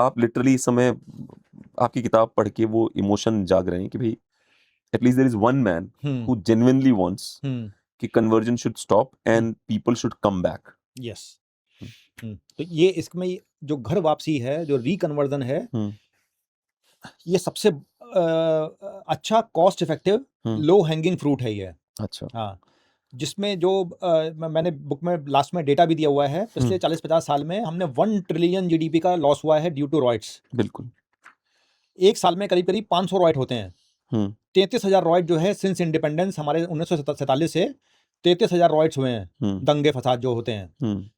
आप लिटरली इस समय आपकी किताब पढ़ के वो इमोशन जाग रहे हैं कि भाई at least there is one man hmm who genuinely wants hmm कि conversion should stop and people should come back. Yes तो ये इसमें जो घर वापसी है, जो रिकन्वर्जन है, ये सबसे अच्छा cost effective low hanging fruit है ये। अच्छा। हाँ, जिसमें जो मैंने बुक में लास्ट में डेटा भी दिया हुआ है, पिछले 40-50 साल में हमने 1 ट्रिलियन जीडीपी का लॉस हुआ है ड्यू टू रॉयट्स। बिल्कुल। एक साल में करीब करीब 500 रॉयट होते हैं। 33,000 रॉयट जो है सिंस इंडिपेंडेंस हमारे 1947 से 33,000 रॉयट्स हुए हैं, दंगे फसाद जो होते हैं।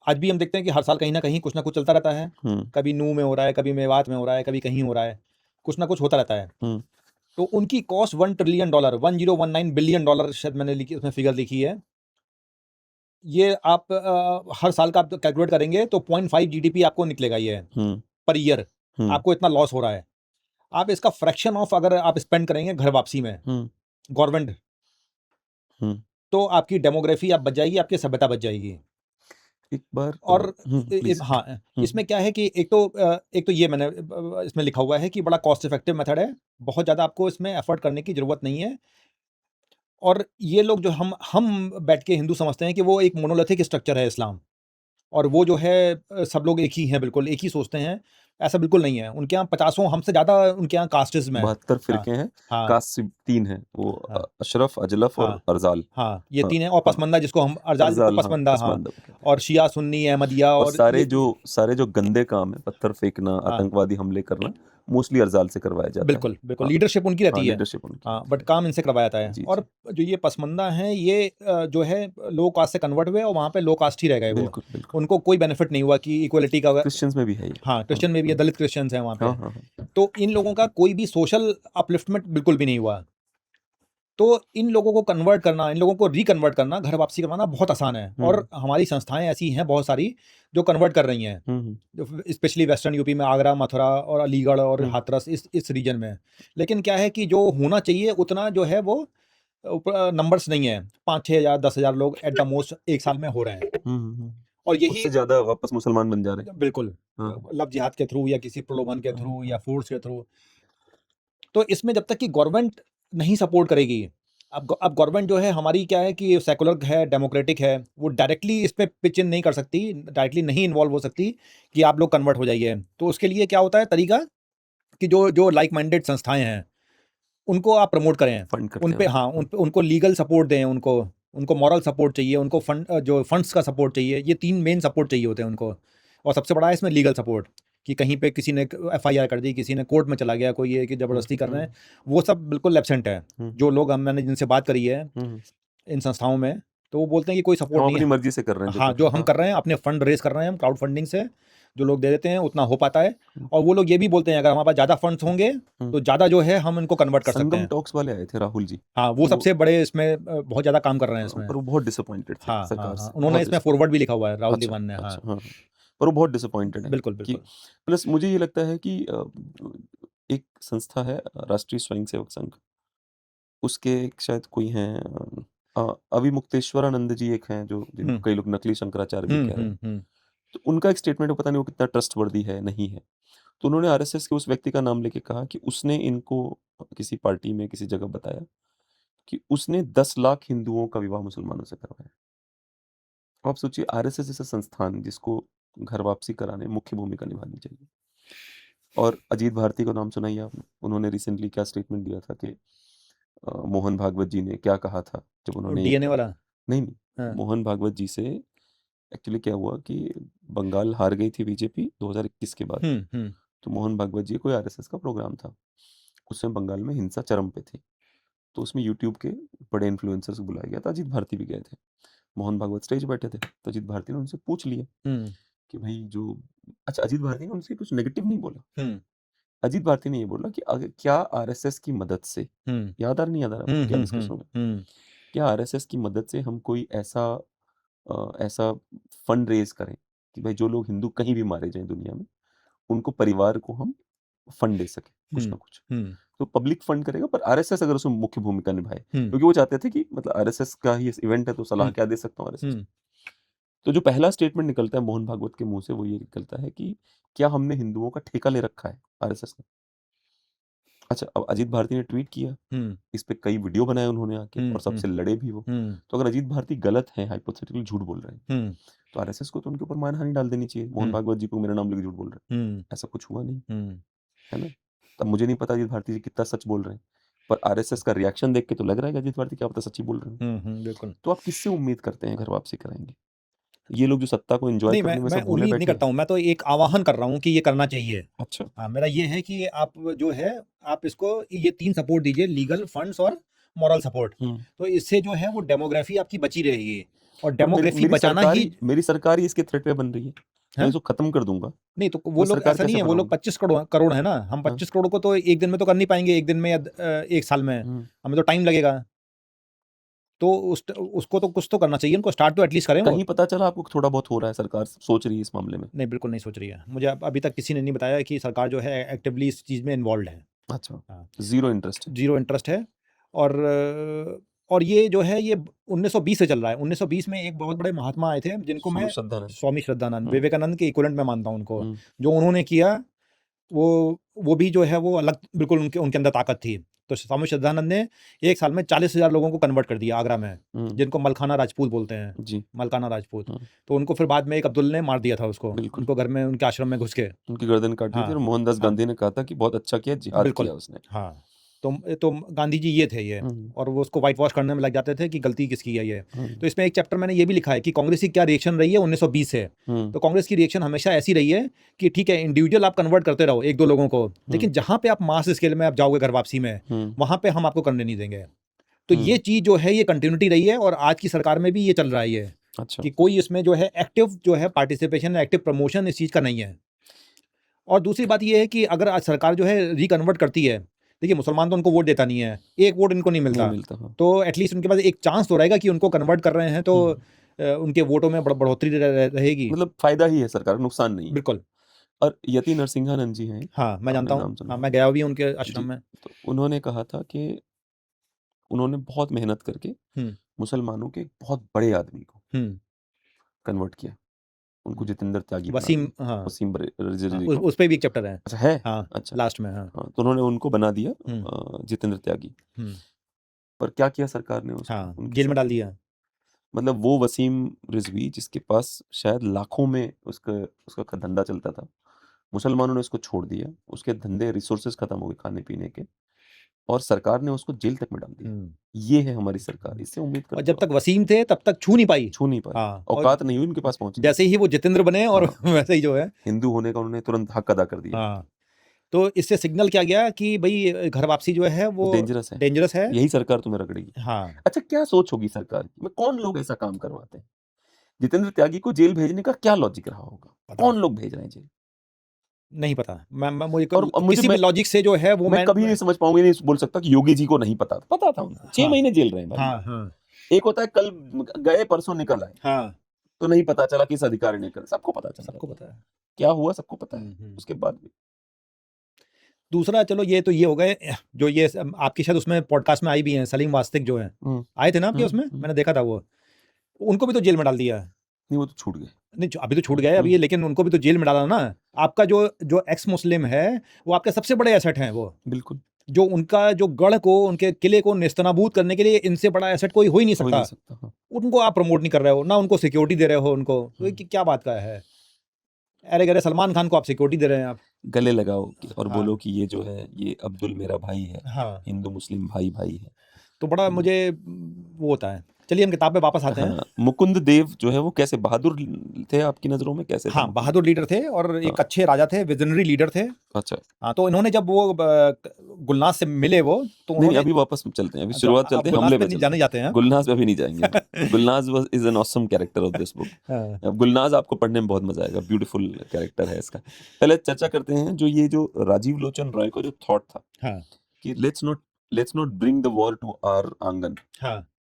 आज भी हम देखते हैं कि हर साल कहीं ना कहीं कुछ ना कुछ चलता रहता है। कभी नूह में हो रहा है, कभी मेवात में हो रहा है, कभी कहीं हो रहा है, कुछ ना कुछ होता रहता है। तो उनकी कॉस्ट $1 ट्रिलियन, $1019 बिलियन शायद मैंने लिखी, उसमें फिगर लिखी है। ये आप हर साल का आप कैलकुलेट करेंगे तो 0.5 जीडीपी आपको निकलेगा ये पर ईयर। आपको इतना लॉस हो रहा है। आप इसका फ्रैक्शन ऑफ अगर आप स्पेंड करेंगे घर वापसी में गवर्नमेंट, तो आपकी डेमोग्राफी आप बच जाएगी, आपकी सभ्यता बच जाएगी। एक बार और हाँ, इसमें क्या है कि एक तो ये मैंने इसमें लिखा हुआ है कि बड़ा कॉस्ट इफेक्टिव मेथड है, बहुत ज़्यादा आपको इसमें एफर्ट करने की ज़रूरत नहीं है। और ये लोग जो हम बैठ के हिंदू समझते हैं कि वो एक मोनोलिथिक स्ट्रक्चर है इस्लाम, और वो जो है सब लोग एक ही हैं, बिल्कुल एक ही सोचते हैं। ऐसा बिल्कुल नहीं है। उनके यहाँ 50 हमसे ज़्यादा उनके यहाँ कास्टिज़ में 72 फिरके हैं। हाँ, कास्ट 3 हैं, वो अशरफ, अजलफ और अरजाल। हाँ, ये 3 है, और पसमंदा जिसको हम अरजाल को पसमंदा, हाँ, और शिया, सुन्नी, अहमदिया, और सारे जो गंदे काम है, पत्थर फेंकना, आतंकवादी हमले करना, मोस्टली अरजाल से करवाया जाता है। बिल्कुल बिल्कुल, लीडरशिप उनकी रहती है, लीडरशिप उनकी, हाँ, बट काम इनसे करवाया जाता है। और जो ये पसमंदा हैं, ये जो है लो कास्ट से कन्वर्ट हुए और वहाँ पे लो कास्ट ही रह गए। वो उनको कोई बेनिफिट नहीं हुआ कि इक्वलिटी का। क्रिश्चियंस में भी है, हाँ, क्रिश्चियन में भी है, दलित क्रिश्चियंस हैं वहाँ पे। तो इन लोगों का कोई भी सोशल अपलिफ्टमेंट बिल्कुल भी नहीं हुआ। तो इन लोगों को कन्वर्ट करना, इन लोगों को रिकन्वर्ट करना, घर वापसी करवाना बहुत आसान है। और हमारी संस्थाएं ऐसी हैं बहुत सारी जो कन्वर्ट कर रही हैं, स्पेशली वेस्टर्न यूपी में, आगरा, मथुरा और अलीगढ़ और हाथरस, इस रीजन में। लेकिन क्या है कि जो होना चाहिए उतना जो है वो नंबर्स नहीं है। 5-6 हज़ार 10 हज़ार लोग एट द मोस्ट एक साल में हो रहे हैं। और यही उससे ज्यादा वापस मुसलमान बन जा रहे हैं। बिल्कुल, लव जिहाद के थ्रू या किसी प्रलोभन के थ्रू या फोर्स के थ्रू। तो इसमें जब तक कि गवर्नमेंट नहीं सपोर्ट करेगी, अब गवर्नमेंट जो है हमारी क्या है कि सेकुलर है, डेमोक्रेटिक है, वो डायरेक्टली इस पे पिच इन नहीं कर सकती, डायरेक्टली नहीं इन्वॉल्व हो सकती कि आप लोग कन्वर्ट हो जाइए। तो उसके लिए क्या होता है तरीका कि जो लाइक माइंडेड संस्थाएं हैं उनको आप प्रमोट करें, उन पे, हाँ, उनको लीगल सपोर्ट दें, उनको मॉरल सपोर्ट चाहिए, उनको जो फंड्स का सपोर्ट चाहिए। ये 3 मेन सपोर्ट चाहिए होते हैं उनको। और सबसे बड़ा है इसमें लीगल सपोर्ट, कि कहीं पे किसी ने FIR कर दी, किसी ने कोर्ट में चला गया, कोई ये कि ज़बरदस्ती कर रहे हैं, वो सब बिल्कुल एब्सेंट है। जो लोग मैंने जिनसे बात करी है इन संस्थाओं में, तो वो बोलते हैं कि कोई सपोर्ट नहीं है, अपनी मर्जी से कर रहे हैं। हाँ, जो हम कर रहे हैं अपने फंड रेज कर रहे हैं हम, क्राउड फंडिंग से जो लोग दे देते हैं उतना हो पाता है। और वो लोग ये भी बोलते हैं अगर हमारे पास ज़्यादा फंड्स होंगे तो ज़्यादा जो है हम इनको कन्वर्ट कर सकते हैं। टॉक्स वाले आए थे राहुल जी, हाँ, वो सबसे बड़े इसमें बहुत ज़्यादा काम कर रहे हैं इसमें, पर वो बहुत डिसअपॉइंटेड थे हाँ, सरकार से। उन्होंने इसमें फॉरवर्ड भी लिखा हुआ है, राहुल दीवान ने। हाँ, पर वो बहुत डिसअपॉइंटेड है। बिल्कुल बिल्कुल। प्लस मुझे ये लगता है कि एक संस्था है राष्ट्रीय स्वयंसेवक संघ, उसके शायद कोई हैं अविमुक्तेश्वरानंद जी एक हैं, जो जिनको कई लोग नकली शंकराचार्य भी कह रहे हैं। तो उनका एक स्टेटमेंट पता नहीं वो कितना ट्रस्टवर्दी है नहीं है। तो उन्होंने RSS के उस व्यक्ति का नाम लेके कहा कि उसने इनको किसी पार्टी में किसी जगह बताया कि उसने 10 लाख हिंदुओं का विवाह मुसलमानों से करवाया। आप सोचिए, RSS जैसा संस्थान जिसको घर वापसी कराने में मुख्य भूमिका निभानी चाहिए। और अजीत भारती का नाम सुना ही आपने, उन्होंने रिसेंटली क्या स्टेटमेंट दिया था कि मोहन भागवत जी ने क्या कहा था जब उन्होंने DNA वाला नहीं, मोहन भागवत जी से एक्चुअली क्या हुआ कि बंगाल हार गई थी बीजेपी 2021 के बाद। तो मोहन भागवत जी कोई RSS का प्रोग्राम था, उसमें बंगाल में हिंसा चरम पे थी। तो उसमें यूट्यूब के बड़े इन्फ्लुएंसर्स को बुलाया गया था, अजीत भारती भी गए थे। मोहन भागवत स्टेज बैठे थे, तो अजीत भारती ने उनसे पूछ लिया कि भाई जो, अच्छा, अजीत भारती ने उनसे कुछ नेगेटिव नहीं बोला। अजीत भारती ने ये बोला कि अगर क्या RSS की मदद से, याद आ नहीं याद आ रहा क्या डिस्कशन में, क्या RSS की मदद से हम कोई ऐसा फंड रेज करें कि भाई जो लोग हिंदू कहीं भी मारे जाएं दुनिया में, उनको परिवार को हम फंड दे सके कुछ ना कुछ। तो पब्लिक फंड करेगा, पर RSS अगर उसमें मुख्य भूमिका निभाए, क्योंकि वो चाहते थे कि मतलब RSS का ही इवेंट है तो सलाह क्या दे सकता हूँ RSS। तो जो पहला स्टेटमेंट निकलता है मोहन भागवत के मुंह से वो ये निकलता है कि क्या हमने हिंदुओं का ठेका ले रखा है आरएसएस ने। अच्छा, अब अजीत भारती ने ट्वीट किया, इस पे कई वीडियो बनाए उन्होंने आके और सबसे लड़े भी वो। तो अगर अजीत भारती गलत है, हाइपोथेटिकली झूठ बोल रहे हैं, तो आरएसएस को तो उनके ऊपर मानहानि डाल देनी चाहिए। मोहन भागवत जी को मेरा नाम लेके झूठ बोल रहे हैं, ऐसा कुछ हुआ नहीं, है ना। तब मुझे नहीं पता अजीत भारती जी कितना सच बोल रहे हैं, पर आरएसएस का रिएक्शन देख के तो लग रहा है कि अजीत भारती क्या पता सच्ची बोल रहे हैं। बिल्कुल। तो आप किससे उम्मीद करते हैं घर वापसी कराएंगे? ये लोग जो सत्ता को एंजॉय नहीं, करने में मैं सब भूले उम्मीद नहीं बैठे करता हैं। हूँ, मैं तो एक आह्वान कर रहा हूँ कि ये करना चाहिए। अच्छा, हाँ, मेरा ये है कि आप जो है आप इसको ये 3 सपोर्ट दीजिए, लीगल, फंड्स और मॉरल सपोर्ट। तो इससे जो है वो डेमोग्राफी आपकी बची रहेगी और पर डेमोग्राफी बचाना ही मेरी सरकार ही इसके थ्रेट पे बन रही है। मैं हैं? इसको खत्म कर दूंगा। नहीं तो वो मैं लोग सरकार ऐसा नहीं कैसे है, वो लोग बनाऊंगा? 25 करोड़ है ना, हम हाँ। 25 करोड़ को तो एक दिन में तो कर नहीं पाएंगे, एक दिन में या एक साल में, हमें तो टाइम लगेगा। तो उसको तो कुछ तो करना चाहिए, उनको स्टार्ट तो एटलीस्ट करें वो। कहीं पता चला आपको थोड़ा बहुत हो रहा है, सरकार सोच रही है इस मामले में? नहीं, बिल्कुल नहीं सोच रही है। मुझे अभी तक किसी ने नहीं बताया कि सरकार जो है एक्टिवली इस चीज़ में इन्वॉल्व है। अच्छा, हाँ, जीरो इंटरेस्ट है। जीरो इंटरेस्ट है। और ये जो है ये 1920 से चल रहा है। 1920 में एक बहुत बड़े महात्मा आए थे जिनको मैं स्वामी श्रद्धानंद, विवेकानंद के इक्विवेलेंट में मानता हूँ उनको। जो उन्होंने किया वो भी जो है वो अलग, बिल्कुल उनके अंदर ताकत थी। तो स्वामी श्रद्धानंद ने 1 साल में 40,000 लोगों को कन्वर्ट कर दिया आगरा में, जिनको मलखाना राजपूत बोलते हैं जी। मलकाना राजपूत। तो उनको फिर बाद में एक अब्दुल ने मार दिया था उसको, उनको घर में उनके आश्रम में घुस के उनकी गर्दन काट दी थी और मोहनदास गांधी ने कहा था कि बहुत अच्छा किया, जिहाद किया उसने। हाँ, तो गांधी जी ये थे ये, और वो उसको वाइट वॉश करने में लग जाते थे कि गलती किसकी है ये। तो इसमें एक चैप्टर मैंने ये भी लिखा है कि कांग्रेस की क्या रिएक्शन रही है 1920 से। तो कांग्रेस की रिएक्शन हमेशा ऐसी रही है कि ठीक है, इंडिविजुअल आप कन्वर्ट करते रहो 1-2 लोगों को, लेकिन जहां पे आप मास स्केल में आप जाओगे घर वापसी में, वहां पे हम आपको करने नहीं देंगे। तो ये चीज जो है ये कंटिन्यूटी रही है और आज की सरकार में भी ये चल रहा है ये। अच्छा। कि कोई इसमें जो है एक्टिव जो है पार्टिसिपेशन, एक्टिव प्रमोशन इस चीज का नहीं है। और दूसरी बात ये है कि अगर आज सरकार जो है रिकन्वर्ट करती है, देखिए मुसलमान तो उनको वोट देता नहीं है, एक वोट इनको नहीं मिलता, हाँ। तो एटलीस्ट उनके पास एक चांस तो रहेगा कि उनको कन्वर्ट कर रहे हैं, तो उनके वोटों में बढ़ोतरी रहेगी। मतलब फायदा ही है सरकार, नुकसान नहीं है। बिल्कुल। और यति नरसिंहानंद जी हैं, हाँ, मैं जानता हूँ। हाँ, मैं गया भी हूँ उनके आश्रम में। तो उन्होंने कहा था कि उन्होंने बहुत मेहनत करके मुसलमानों के एक बहुत बड़े आदमी को कन्वर्ट किया। उनको जितेंद्र त्यागी वसीम, हाँ, वसीम रिजवी को। उस पे भी एक चैप्टर है। अच्छा है? हाँ, अच्छा, लास्ट में। हाँ, तो उन्होंने उनको बना दिया जितेंद्र त्यागी। पर क्या किया सरकार ने उसको? हाँ, जेल में डाल दिया। मतलब वो वसीम रिजवी जिसके पास शायद लाखों में उसका धंधा चलता था, मुसलमानों ने उसको छोड़ दिया, उसके धंधे रिसोर्सेज खत्म हो गए खाने पीने के, और सरकार ने उसको जेल तक में डाल दिया। ये है हमारी सरकार, इससे उम्मीद करते। और जब तक वसीम थे तब तक छू नहीं पाई। हाँ, औकात नहीं हुई उनके पास पहुंचने। जैसे ही वो जितेंद्र बने और वैसे ही जो है हिंदू होने का उन्होंने तुरंत हक अदा कर दिया। हाँ, तो इससे सिग्नल क्या गया कि भाई घर वापसी जो है वो डेंजरस है। यही सरकार तुम्हें रगड़ेगी। हाँ। अच्छा, क्या सोच होगी सरकार की? कौन लोग ऐसा काम करवाते हैं? जितेंद्र त्यागी को जेल भेजने का क्या लॉजिक रहा होगा? कौन लोग भेज रहे हैं जेल? नहीं पता। मुझे किसी भी लॉजिक से जो है वो मैं कभी नहीं समझ पाऊंगा, नहीं बोल सकता कि योगी जी को नहीं पता था। पता था उनको। 6 महीने जेल रहे भाई। हाँ। एक होता है कल गए परसों निकल आए। हाँ, तो नहीं पता चला किस अधिकारी ने कर, सबको पता चला, सबको पता है क्या हुआ, सबको पता है। उसके बाद भी दूसरा, चलो ये तो ये हो गए जो ये आपकी शायद उसमें पॉडकास्ट में आई भी हैं, सलीम वास्तिक जो है आए थे ना आपके उसमें, मैंने देखा था वो, उनको भी तो जेल में डाल दिया। नहीं, वो तो छूट गए। नहीं, अभी तो छूट गए अभी, लेकिन उनको भी तो जेल में डाला ना। आपका जो एक्स मुस्लिम है वो आपके सबसे बड़े एसेट हैं वो। बिल्कुल। जो उनका जो गढ़ को, उनके किले को नेस्तनाबूद करने के लिए इनसे बड़ा एसेट कोई हो ही नहीं सकता। उनको आप प्रमोट नहीं कर रहे हो ना, उनको सिक्योरिटी दे रहे हो उनको, तो क्या बात का है? अरे गरे सलमान खान को आप सिक्योरिटी दे रहे हैं, आप गले लगाओ और बोलो कि ये जो है ये अब्दुल मेरा भाई है। हिंदू मुस्लिम भाई है। तो बड़ा मुझे वो होता है। चलिए हम किताब पे वापस आते हैं। मुकुंद देव जो है वो कैसे बहादुर थे आपकी नजरों में? कैसे? हाँ, बहादुर लीडर थे और एक अच्छे राजा थे, विजनरी लीडर थे। अच्छा। हाँ, तो इन्होंने जब वो गुलनाज से मिले वो, तो नहीं, अभी वापस चलते हैं, अभी शुरुआत चलते हैं, हमले पे जाने जाते हैं। गुलनाज पे भी नहीं जाएंगे। Gulnaz is an awesome character of this book. Gulnaz आपको पढ़ने में बहुत मजा आएगा, ब्यूटीफुल कैरेक्टर है इसका। पहले चर्चा करते हैं जो राजीव लोचन रॉय का जो थॉट था कि let's not bring the war to our आंगन,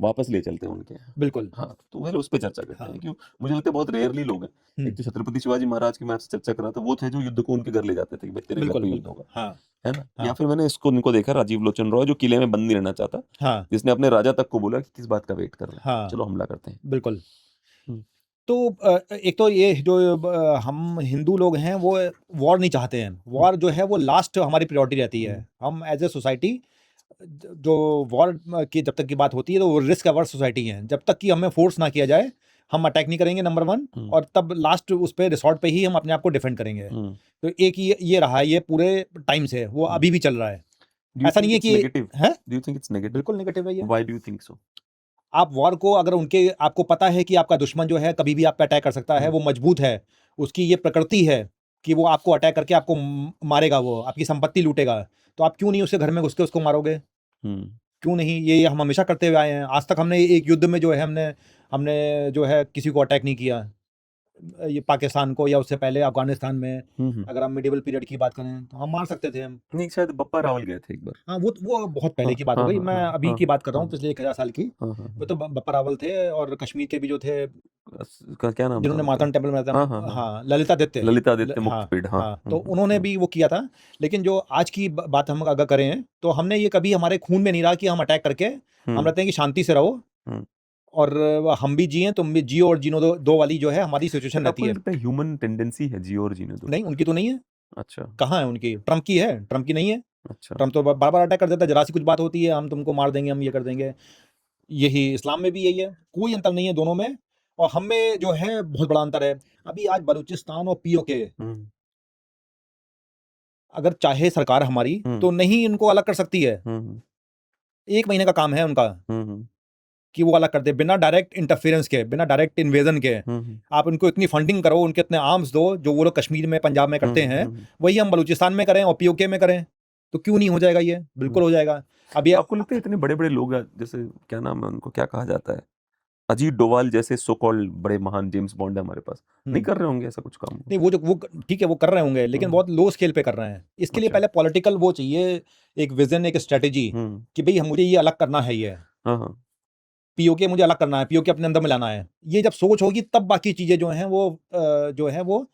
वापस ले चलते हैं उनके यहाँ। बिल्कुल। हाँ, तो पहले उस पर चर्चा करते हैं। क्यों? मुझे लगता है बहुत रेयरली लोग हैं। एक तो छत्रपति शिवाजी महाराज की मैं आपसे चर्चा कर रहा था, वो थे जो युद्ध को उनके घर ले जाते थे कि तेरे घर पे युद्ध होगा, है ना। या फिर मैंने इनको देखा, राजीव लोचन रॉय जो किले में बंद नहीं रहना चाहता, जिसने अपने राजा तक को बोला कि किस बात का वेट कर रहे हैं, चलो हमला करते हैं। बिल्कुल। तो एक तो ये जो हम हिंदू लोग हैं वो वॉर नहीं चाहते हैं। वॉर जो है वो लास्ट हमारी प्रायोरिटी रहती है। हम एज ए सोसाइटी जो वॉर की जब तक की बात होती है तो वो रिस्क अवर्स सोसाइटी है। जब तक कि हमें फोर्स ना किया जाए हम अटैक नहीं करेंगे, नंबर 1, और तब लास्ट उस पे रिसॉर्ट पे ही हम अपने आप को डिफेंड करेंगे। तो एक ये रहा है, ये पूरे टाइम से वो अभी भी चल रहा है। ऐसा नहीं है कि है, do you think it's negative? बिल्कुल नेगेटिव है ये। Why do you think so? आप वॉर को अगर उनके आपको पता है कि आपका दुश्मन जो है कभी भी आप पे अटैक कर सकता है, वो मजबूत है, उसकी ये प्रकृति है कि वो आपको अटैक करके आपको मारेगा, वो आपकी संपत्ति लूटेगा, तो आप क्यों नहीं उसके घर में घुस के उसको मारोगे? क्यों नहीं? ये हम हमेशा करते हुए आए हैं। आज तक हमने एक युद्ध में जो है हमने जो है किसी को अटैक नहीं किया। ये पाकिस्तान को, या उससे पहले अफगानिस्तान में अगर हम मिडिवल पीरियड की बात करें तो हम मार सकते थे हम। नहीं, शायद बप्पा रावल गए थे एक बार। हाँ, वो बहुत पहले की बात हो गई। मैं अभी की बात कर रहा हूँ, पिछले 1000 साल की। वो तो बप्पा रावल थे, और कश्मीर के भी जो थे, क्या नाम जिन्होंने था मार्तंड टेम्पल में था, हाँ, ललितादित्य मुक्तपीड़, हाँ, तो उन्होंने भी वो किया था। लेकिन जो आज की बात हम अगर करें तो हमने ये कभी हमारे खून में नहीं रहा कि हम अटैक करके, हम रहते हैं कि शांति से रहो, और हम भी जिए, तुम भी जियो, और जीनो दो वाली जो है हमारी सिचुएशन रहती है। आपको ह्यूमन टेंडेंसी है जियो और जीने दो? नहीं, उनकी तो नहीं है। अच्छा, कहाँ है उनकी? ट्रम्प की है? ट्रम्प की नहीं है। अच्छा। ट्रम्प तो बार बार अटैक कर देता है, जरा सी कुछ बात होती है हम तुमको मार देंगे, हम ये कर देंगे। यही इस्लाम में भी यही है, कोई अंतर नहीं है दोनों में। और हम में जो है बहुत बड़ा अंतर है। अभी आज बलूचिस्तान और पीओके, अगर चाहे सरकार हमारी तो नहीं इनको अलग कर सकती है। 1 महीने का काम है उनका कि वो अलग कर दे, बिना डायरेक्ट इंटरफेरेंस के, बिना डायरेक्ट इन्वेजन के। आप उनको इतनी फंडिंग करो, उनके इतने आर्म्स दो, जो वो लोग कश्मीर में, पंजाब में करते हैं, वही हम बलूचिस्तान में करें और पीओके में करें, तो क्यों नहीं हो जाएगा? ये बिल्कुल हो जाएगा। अब ये आपको लगता है इतने बड़े बड़े लोग, जैसे क्या नाम है उनको, क्या कहा जाता है, अजीत डोवाल जैसे सो कॉल्ड बड़े महान जेम्स बॉन्ड है हमारे पास, नहीं कर रहे होंगे ऐसा कुछ काम? नहीं, वो ठीक है, वो कर रहे होंगे, लेकिन बहुत लो स्केल पे कर रहे हैं। इसके लिए पहले पॉलिटिकल वो चाहिए, एक विजन, एक स्ट्रेटेजी, कि भाई मुझे ये अलग करना है, ये पीओके मुझे अलग करना है, पीओके अपने अंदर मिलाना है। ये जब सोच होगी तब बाकी चीजें जो हैं वो